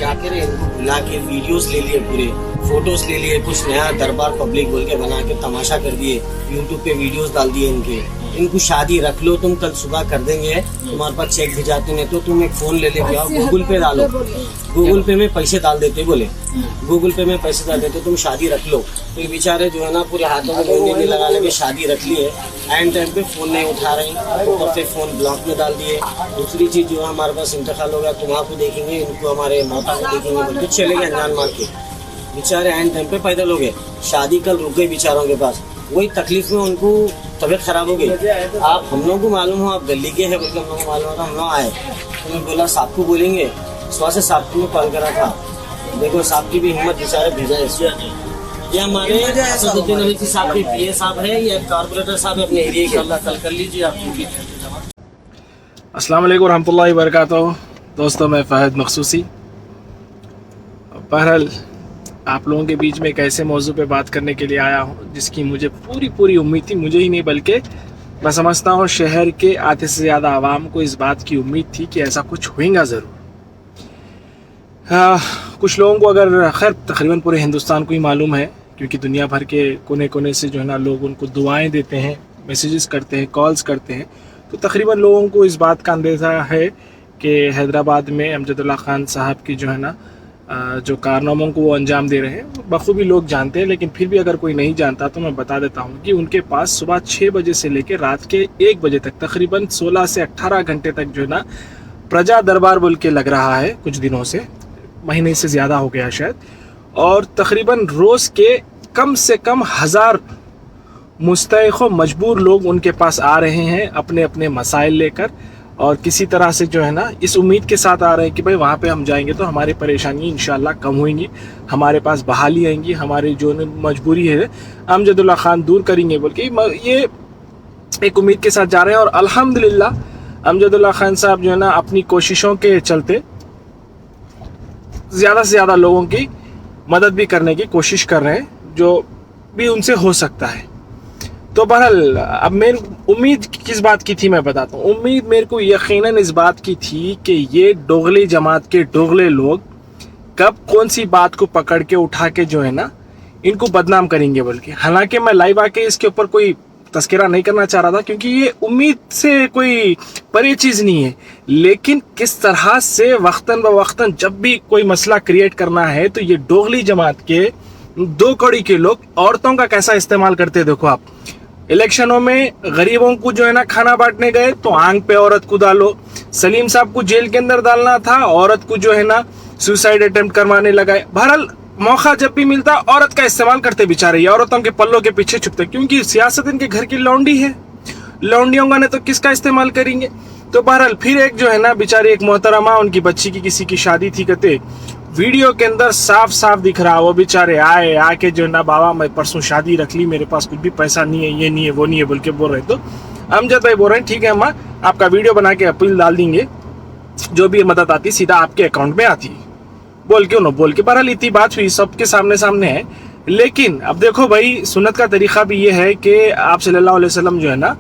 क्या करे, इनको बुला के वीडियोस ले लिए, पूरे फोटोज ले लिए, कुछ नया दरबार पब्लिक बोल के बना के तमाशा कर दिए, यूट्यूब पे वीडियोस डाल दिए इनके। इनको शादी रख लो तुम, कल सुबह कर देंगे, तुम्हारे पास चेक भिजाते, नहीं तो तुम एक फोन ले लेके आओ, गूगल पे डालो, गूगल पे में पैसे डाल देते, बोले गूगल पे में पैसे डाल देते, तुम शादी रख लो। तो ये बेचारे जो है ना पूरे हाथों में मेहंदी लगा लगे शादी रख ली है, एंड टाइम पे फोन नहीं उठा रहे, ऊपर से फोन ब्लॉक में डाल दिए। दूसरी चीज जो है हमारे पास इंतकाल हो गया, तुम्हारा को देखेंगे, इनको हमारे माता को देखेंगे बोल के चले गए अनजान मार के। बेचारे एंड टाइम पे पैदल हो गए, शादी कल रुक गई बेचारों के पास, वही तकलीफ में उनको तबीयत खराब हो गई। आप हम लोगों को मालूम हो आप दिल्ली के हैं बोल के हम लोग को मालूम होता, हम लोग आए, उन्होंने बोला साहब को बोलेंगे, सुबह से साहब को कॉल करा था, देखो साहब की भी हिम्मत बेचारे भेजा है। ये हमारे असदुद्दीन अवीसी साहब के पीए साहब है, ये कॉर्पोरेटर साहब है अपने एरिया के, अल्लाह कल कर लीजिए आप। अस्सलाम वालेकुम रहमतुल्लाहि व बरकातहू। दोस्तों मैं फ़हद मखसूसी, बहरहाल आप लोगों के बीच में एक ऐसे मौजू पे बात करने के लिए आया हूँ जिसकी मुझे पूरी उम्मीद थी, मुझे ही नहीं बल्कि मैं समझता हूँ शहर के आधे से ज़्यादा आवाम को इस बात की उम्मीद थी कि ऐसा कुछ होगा ज़रूर। कुछ लोगों को अगर खैर तकरीबन पूरे हिंदुस्तान को ही मालूम है, क्योंकि दुनिया भर के कोने कोने से जो है ना लोग उनको दुआएं देते हैं, मैसेजेस करते हैं, कॉल्स करते हैं, तो तकरीबन लोगों को इस बात का अंदेशा है कि हैदराबाद में अमजदुल्ला खान साहब की जो है ना जो कारनामों को वो अंजाम दे रहे हैं बखूबी लोग जानते हैं। लेकिन फिर भी अगर कोई नहीं जानता तो मैं बता देता हूँ कि उनके पास सुबह 6 बजे से लेकर रात के 1 बजे तक तकरीबन 16 से 18 घंटे तक जो है ना प्रजा दरबार बोल के लग रहा है, कुछ दिनों से, महीने से ज़्यादा हो गया शायद, और तकरीबन रोज़ के कम से कम 1000 मुस्तैक़ मजबूर लोग उनके पास आ रहे हैं अपने अपने मसाइल लेकर, और किसी तरह से जो है ना इस उम्मीद के साथ आ रहे हैं कि भाई वहाँ पे हम जाएंगे तो हमारी परेशानी इंशाल्लाह कम होंगी, हमारे पास बहाली आएंगी, हमारी जो मजबूरी है अमजदुल्ला खान दूर करेंगे बोल के ये एक उम्मीद के साथ जा रहे हैं। और अल्हम्दुलिल्लाह अमजदुल्ला खान साहब जो है ना अपनी कोशिशों के चलते ज़्यादा से ज़्यादा लोगों की मदद भी करने की कोशिश कर रहे हैं, जो भी उनसे हो सकता है। तो बहरहाल अब मेरी उम्मीद किस बात की थी मैं बताता हूँ। उम्मीद मेरे को यकीनन इस बात की थी कि ये डोगली जमात के डोगले लोग कब कौन सी बात को पकड़ के उठा के जो है ना इनको बदनाम करेंगे बोल के। हालांकि मैं लाइव आके इसके ऊपर कोई तस्करा नहीं करना चाह रहा था, क्योंकि ये उम्मीद से कोई परे चीज़ नहीं है, लेकिन किस तरह से वक्तन ब वक्तन जब भी कोई मसला क्रिएट करना है तो ये डोगली जमात के 2 कड़ी के लोग औरतों का कैसा इस्तेमाल करते हैं। देखो आप इलेक्शनों में गरीबों को जो है ना खाना बांटने गए तो आंख पे औरत को डालो, सलीम साहब को जेल के अंदर डालना था, औरत को जो है ना सुसाइड अटेम्प्ट करवाने लगाए। बहरहाल मौका जब भी मिलता औरत का इस्तेमाल करते बेचारे, ये औरतों के पल्लों के पीछे छुपते, क्योंकि सियासत इनके घर की लौंडी है, लौंडियों का ने तो किसका इस्तेमाल करेंगे। तो बहरहाल फिर एक जो है ना बेचारी एक मोहतरमा, उनकी बच्ची की किसी की शादी थी, कहते वीडियो के अंदर साफ साफ दिख रहा, वो बेचारे आए आके जो है ना बाबा मैं परसों शादी रख ली, मेरे पास कुछ भी पैसा नहीं है, ये नहीं है वो नहीं है बोल के बोल रहे। तो अमजद भाई बोल रहे हैं ठीक है अम्मा आपका वीडियो बना के अपील डाल देंगे, जो भी मदद आती सीधा आपके अकाउंट में आती बोल के उन्होंने बोल के। बहरहाल इतनी बात हुई, सबके सामने है। लेकिन अब देखो भाई सुन्नत का तरीका भी ये है कि आप सल्लल्लाहु अलैहि वसल्लम जो है ना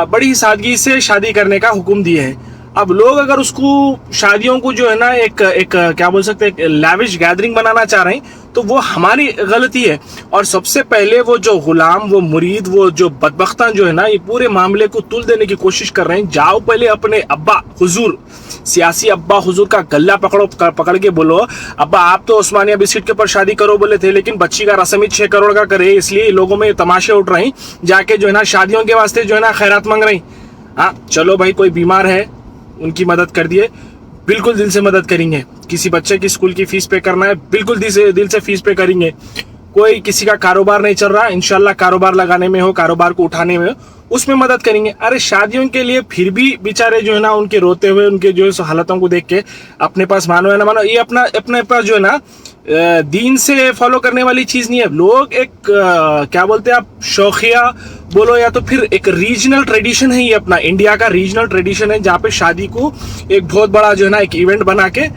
बड़ी सादगी से शादी करने का हुक्म दिए है। अब लोग अगर उसको शादियों को जो है ना एक क्या बोल सकते हैं लैविश गैदरिंग बनाना चाह रहे हैं तो वो हमारी गलती है। और सबसे पहले वो जो गुलाम, वो मुरीद, वो जो बदबख्तान जो है ना ये पूरे मामले को तुल देने की कोशिश कर रहे हैं। जाओ पहले अपने अब्बा हुजूर, सियासी अब्बा हुजूर का गला पकड़ के बोलो अब्बा आप तो उस्मानिया बिस्किट के ऊपर शादी करो बोले थे, लेकिन बच्ची का रस्म ही 6 करोड़ का करे, इसलिए लोगों में तमाशे उठ रहे हैं, जाके जो है ना शादियों के वास्ते जो है ना खैरात मांग रही। हाँ चलो भाई कोई बीमार है उनकी मदद कर दिए, बिल्कुल दिल से मदद करेंगे। किसी बच्चे की स्कूल की फीस पे करना है, बिल्कुल दिल से फीस पे करेंगे। कोई किसी का कारोबार नहीं चल रहा, इंशाल्लाह कारोबार लगाने में हो, कारोबार को उठाने में हो, उसमें मदद करेंगे। अरे शादियों के लिए फिर भी बेचारे जो है ना उनके रोते हुए, उनके जो है हालतों को देख के अपने पास मानो या ना मानो, ये अपने पास जो है ना दीन से फॉलो करने वाली चीज नहीं है। लोग एक क्या बोलते हैं आप, शौकिया बोलो या तो फिर एक रीजनल ट्रेडिशन है, ये अपना इंडिया का रीजनल ट्रेडिशन है, जहाँ पे शादी को एक बहुत बड़ा जो है ना एक इवेंट बना के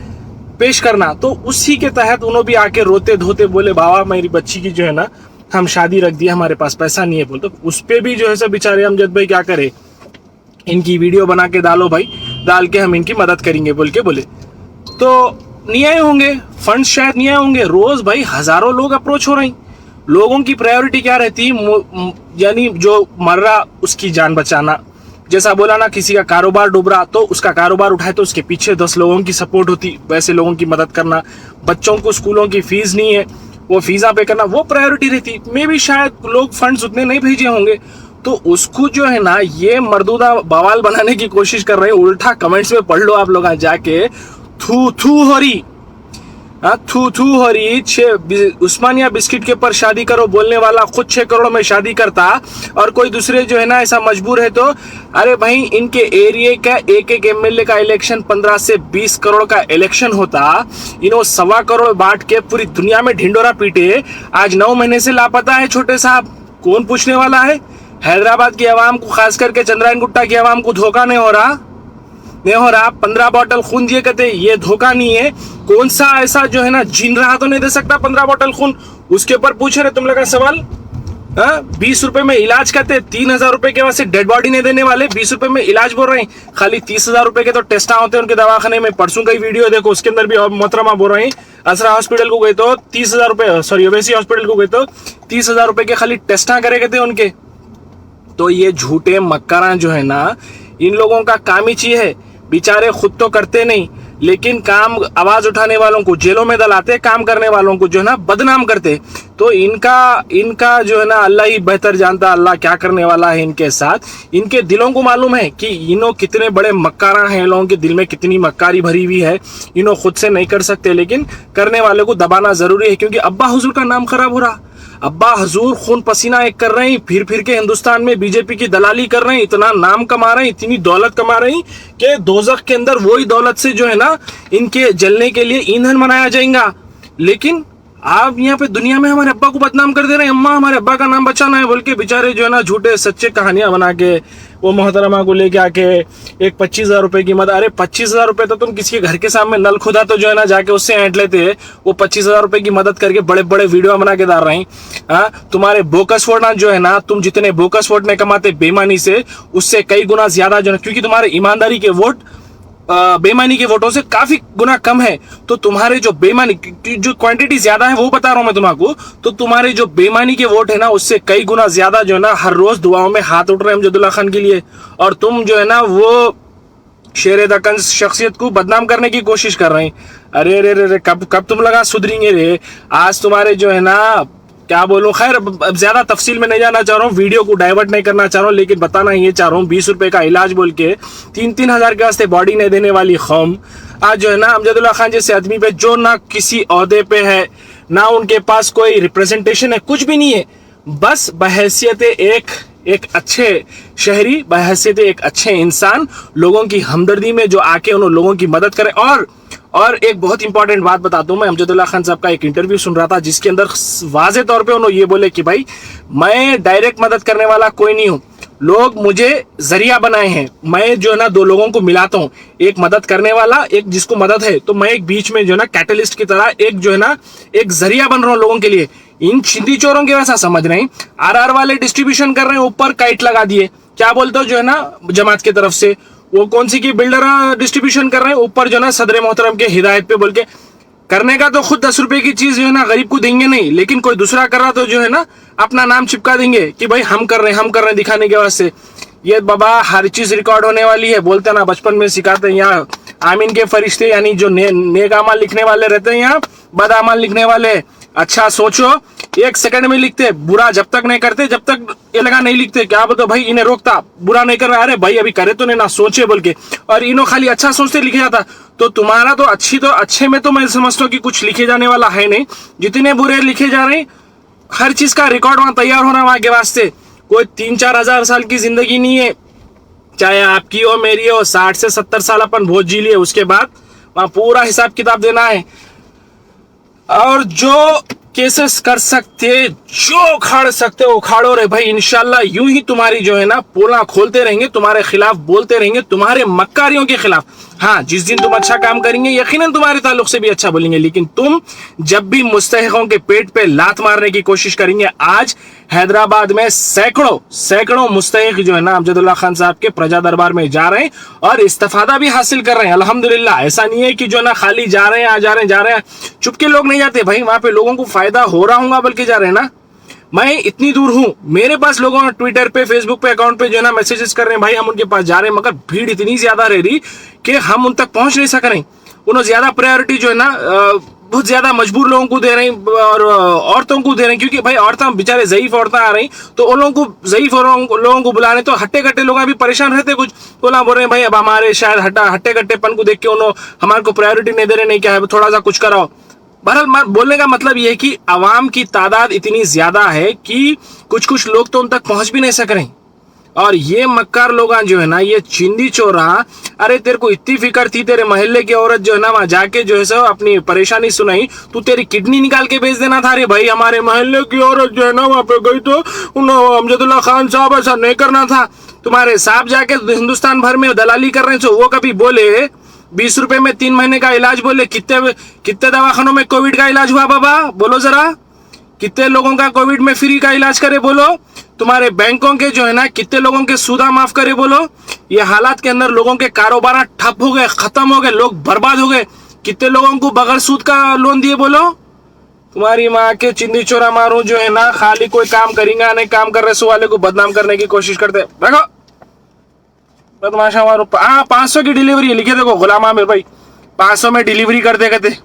पेश करना। तो उसी के तहत उन्होंने भी आके रोते धोते बोले बाबा मेरी बच्ची की जो है ना हम शादी रख दिया, हमारे पास पैसा नहीं है बोल। तो उस पे भी जो है सब बेचारे अमजद भाई क्या करे, इनकी वीडियो बना के डालो भाई, डाल के हम इनकी मदद करेंगे बोल के बोले। तो नहीं आए होंगे, फंड शायद नहीं आए होंगे। रोज भाई हजारों लोग अप्रोच हो रहे हैं। लोगों की प्रायोरिटी क्या रहती है? यानी जो मर रहा उसकी जान बचाना। जैसा बोला ना, किसी का कारोबार डूब रहा तो उसका कारोबार उठाए तो उसके पीछे 10 लोगों की सपोर्ट होती, वैसे लोगों की मदद करना। बच्चों को स्कूलों की फीस नहीं है, वो फीसा पे करना, वो प्रायोरिटी रहती। मे भी शायद लोग फंड्स उतने नहीं भेजे होंगे, तो उसको जो है ना ये मर्दूदा बवाल बनाने की कोशिश कर रहे हैं। उल्टा कमेंट्स में पढ़ लो आप लोग जाके, थू थू हो रही, थू थू हो रही। उस्मानिया बिस्किट के ऊपर शादी करो बोलने वाला खुद 6 करोड़ में शादी करता, और कोई दूसरे जो है ना ऐसा मजबूर है तो अरे भाई इनके एरिया का एक एक एमएलए का इलेक्शन 15 से 20 करोड़ का इलेक्शन होता, इन्हों 1.25 करोड़ बांट के पूरी दुनिया में ढिंडोरा पीटे। आज 9 महीने से लापता है छोटे साहब, कौन पूछने वाला है? हैदराबाद की आवाम को, खास करके चंद्रायन गुट्टा की आवाम को धोखा नहीं हो रहा? 15 बॉटल खून दिए कहते ये धोखा नहीं है। कौन सा ऐसा जो है ना जीन रहा तो नहीं दे सकता 15 बॉटल खून? उसके ऊपर पूछ रहे तुम लोग का सवाल। 20 रुपए में इलाज करते, 3,000 रुपए के वैसे डेड बॉडी नहीं देने वाले, 20 रुपए में इलाज बोल रहे हैं। खाली 30,000 रुपए के तो टेस्ट होते हैं उनके दवाखाने में। परसों का वीडियो देखो, उसके अंदर भी मोहतरमा बोल रहे हैं असरा हॉस्पिटल को गए तो 30,000 रुपए, सॉरी ओवैसी हॉस्पिटल को गए तो 30,000 रुपए के खाली टेस्ट करे गए थे उनके। तो ये झूठे मक्कारा जो है ना, इन लोगों का काम ही चाहिए है। बेचारे खुद तो करते नहीं, लेकिन काम आवाज उठाने वालों को जेलों में डलाते, काम करने वालों को जो है ना बदनाम करते। तो इनका जो है ना अल्लाह ही बेहतर जानता, अल्लाह क्या करने वाला है इनके साथ। इनके दिलों को मालूम है कि इन्हों कितने बड़े मक्कारा हैं, लोगों के दिल में कितनी मक्कारी भरी हुई है। इन्हों खुद से नहीं कर सकते, लेकिन करने वाले को दबाना जरूरी है, क्योंकि अब्बा हुजूर का नाम खराब हो रहा। अब्बा हजूर खून पसीना एक कर रहे हैं, फिर के हिंदुस्तान में बीजेपी की दलाली कर रहे हैं, इतना नाम कमा रहे हैं, इतनी दौलत कमा रहे हैं कि दोजख के अंदर वही दौलत से जो है ना इनके जलने के लिए ईंधन बनाया जाएगा। लेकिन आप यहाँ पे दुनिया में हमारे अब्बा को बदनाम कर दे रहे हैं। अम्मा हमारे अब्बा का नाम बचाना है बोल के बेचारे जो है ना झूठे सच्चे कहानियां बना के वो मोहतरमा को लेके आके एक 25,000 रुपए की मदद। अरे 25,000 रुपए तो तुम किसी के घर के सामने नल खुदा तो जो है ना जाके उससे ऐंठ लेते, वो 25,000 रुपए की मदद करके बड़े बड़े वीडियो बना के डाल रहे हैं। तुम्हारे बोकस वोट ना जो है ना, तुम जितने बोकस वोट नहीं कमाते बेईमानी से, उससे कई गुना ज्यादा जो है, क्योंकि तुम्हारे ईमानदारी के वोट बेईमानी के वोटों से काफी गुना कम है। तो तुम्हारे जो बेईमानी जो क्वांटिटी ज्यादा है वो बता रहा हूं मैं तुम्हारा, तो तुम्हारे जो बेईमानी के वोट है ना उससे कई गुना ज्यादा जो है ना हर रोज दुआओं में हाथ उठ रहे हैं अमजदुल्ला खान के लिए। और तुम जो है ना वो शेर दक्कन शख्सियत को बदनाम करने की कोशिश कर रहे हैं। अरे रे रे कब तुम लगा सुधरेंगे रे? आज तुम्हारे जो है ना क्या बोलूं, खैर अब ज्यादा तफसील में नहीं जाना चाह रहा हूँ, वीडियो को डाइवर्ट नहीं करना चाह रहा हूँ, लेकिन बताना ये चाह रहा हूँ 20 रुपए का इलाज बोल के 3-3 हजार के वास्ते बॉडी नहीं देने वाली कौम आज जो है ना अमजदुल्ला खान जैसे आदमी पे, जो ना किसी ओहदे पे है, ना उनके पास कोई रिप्रेजेंटेशन है, कुछ भी नहीं है, बस बहैसियत एक अच्छे शहरी, बहैसियत एक अच्छे इंसान, लोगों की हमदर्दी में जो आके उन लोगों की मदद करे। और एक बहुत इंपॉर्टेंट बात बताता हूं, मैं अमजदुल्ला खान साहब का एक इंटरव्यू सुन रहा था जिसके अंदर वाज़े तौर पे उन्होंने ये बोले कि भाई मैं डायरेक्ट मदद करने वाला कोई नहीं हूं, लोग मुझे जरिया बनाए हैं, मैं जो है ना 2 लोगों को मिलाता हूं, एक मदद करने वाला, एक जिसको मदद है, तो मैं एक बीच में जो है ना कैटलिस्ट की तरह एक जो है ना एक जरिया बन रहा हूं लोगों के लिए। इन छिंदी चोरों के वैसा समझ रहे हैं, RR वाले डिस्ट्रीब्यूशन कर रहे हैं, ऊपर काइट लगा दिए, क्या बोलते हो जो है ना जमात की तरफ से, वो कौन सी की बिल्डर डिस्ट्रीब्यूशन कर रहे हैं, ऊपर जो है ना सदर मोहतरम के हिदायत पे बोल के करने का, तो खुद 10 रुपए की चीज जो है ना गरीब को देंगे नहीं, लेकिन कोई दूसरा कर रहा तो जो है ना अपना नाम चिपका देंगे कि भाई हम कर रहे हैं दिखाने के वास्ते। ये बाबा हर चीज रिकॉर्ड होने वाली है, बोलते ना बचपन में सिखाते हैं यहाँ आमीन के फरिश्ते, यानी जो नेक अमाल लिखने वाले रहते हैं, यहाँ बद अमाल लिखने वाले। अच्छा सोचो, 1 सेकंड में लिखते, बुरा जब तक नहीं करते, जब तक ये लगा नहीं लिखते, क्या बोलते भाई इन्हें रोकता, बुरा नहीं कर रहा, अरे भाई अभी करे तो नहीं ना सोचे बोल के, और इन्हों खाली अच्छा सोचते लिखे जाता। तो तुम्हारा तो अच्छे में तो मैं समझता हूँ कि कुछ लिखे जाने वाला है नहीं, जितने बुरे लिखे जा रहे हैं, हर चीज का रिकॉर्ड वहां तैयार होना वहां के वास्ते। कोई 3-4 हजार साल की जिंदगी नहीं है, चाहे आपकी हो मेरी हो, 60 से 70 साल अपन भोज जी लिए, उसके बाद वहां पूरा हिसाब किताब देना है। और जो केसेस कर सकते, जो उखाड़ सकते उखाड़ो रे भाई, इंशाल्लाह यूं ही तुम्हारी जो है ना पोला खोलते रहेंगे, तुम्हारे खिलाफ बोलते रहेंगे, तुम्हारे मक्कारियों के खिलाफ। हाँ, जिस दिन तुम अच्छा काम करेंगे यकीनन तुम्हारे ताल्लुक से भी अच्छा बोलेंगे, लेकिन तुम जब भी मुस्तहिकों के पेट पे लात मारने की कोशिश करेंगे, आज हैदराबाद में सैकड़ों मुस्तहिक जो है ना अमजदुल्ला खान साहब के प्रजा दरबार में जा रहे हैं और इस्तिफादा भी हासिल कर रहे हैं अल्हम्दुलिल्लाह। ऐसा नहीं है कि जो ना खाली जा रहे हैं जा रहे हैं चुपके लोग नहीं जाते भाई, वहां पे लोगों को फायदा हो रहा होगा बल्कि जा रहे हैं ना। मैं इतनी दूर हूं, मेरे पास लोगों ने ट्विटर पे फेसबुक पे अकाउंट पे जो है ना मैसेजेस कर रहे हैं भाई हम उनके पास जा रहे हैं, मगर भीड़ इतनी ज्यादा रह रही कि हम उन तक पहुंच नहीं सक रहे। उन्होंने ज्यादा प्रायोरिटी जो है ना बहुत ज्यादा मजबूर लोगों को दे रहे हैं और औरतों को दे रहे हैं, क्योंकि भाई औरतें बेचारे ज़ईफ औरतें आ रही तो उन लोगों को ज़ईफ लोगों को बुला रहे, तो हट्टे कट्टे लोग अभी परेशान रहते, कुछ बोला बोल रहे हैं भाई अब हमारे शायद हट्टे कट्टेपन को देख के उन्होंने हमारे को प्रायोरिटी नहीं दे रहे, नहीं क्या है थोड़ा सा कुछ कराओ। बहरहाल बोलने का मतलब यह है कि आवाम की तादाद इतनी ज्यादा है कि कुछ लोग तो उन तक पहुंच भी नहीं सक रहे। और ये मक्कार लोग जो है ना, ये चिंदी चोरा, अरे तेरे को इतनी फिक्र थी, तेरे मोहल्ले की औरत जो है ना वहां जाके जो है सो अपनी परेशानी सुनाई, तू तेरी किडनी निकाल के बेच देना था। अरे भाई हमारे मोहल्ले की औरत जो है ना वहां पे गई तो अमजदुल्ला खान साहब ऐसा नहीं करना था, तुम्हारे साहब जाके हिंदुस्तान भर में दलाली कर रहे हैं। वो कभी बोले 20 रुपए में 3 महीने का इलाज, बोले कितने दवाखानों में कोविड का इलाज हुआ बाबा, बोलो जरा, कितने लोगों का कोविड में फ्री का इलाज करे बोलो, तुम्हारे बैंकों के जो है ना कितने लोगों के सूदा माफ करे बोलो। ये हालात के अंदर लोगों के कारोबार ठप हो गए, खत्म हो गए, लोग बर्बाद हो गए, कितने लोगों को बगैर सूद का लोन दिए बोलो। तुम्हारी माँ के चिंदी चोरा मारू जो है ना, खाली कोई काम करेंगे नहीं, काम कर रहे सो वाले को बदनाम करने की कोशिश करते। रखो बदमाशा मारो। 500 की डिलीवरी लिखे देखो गुलाम आमिर भाई, 500 में डिलीवरी कर दे कहते।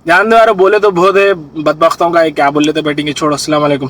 ध्यान दो यार, बोले तो बहुत है बदबख्तों का, क्या बोल लेते बैठेंगे, छोड़ो। अस्सलाम वालेकुम।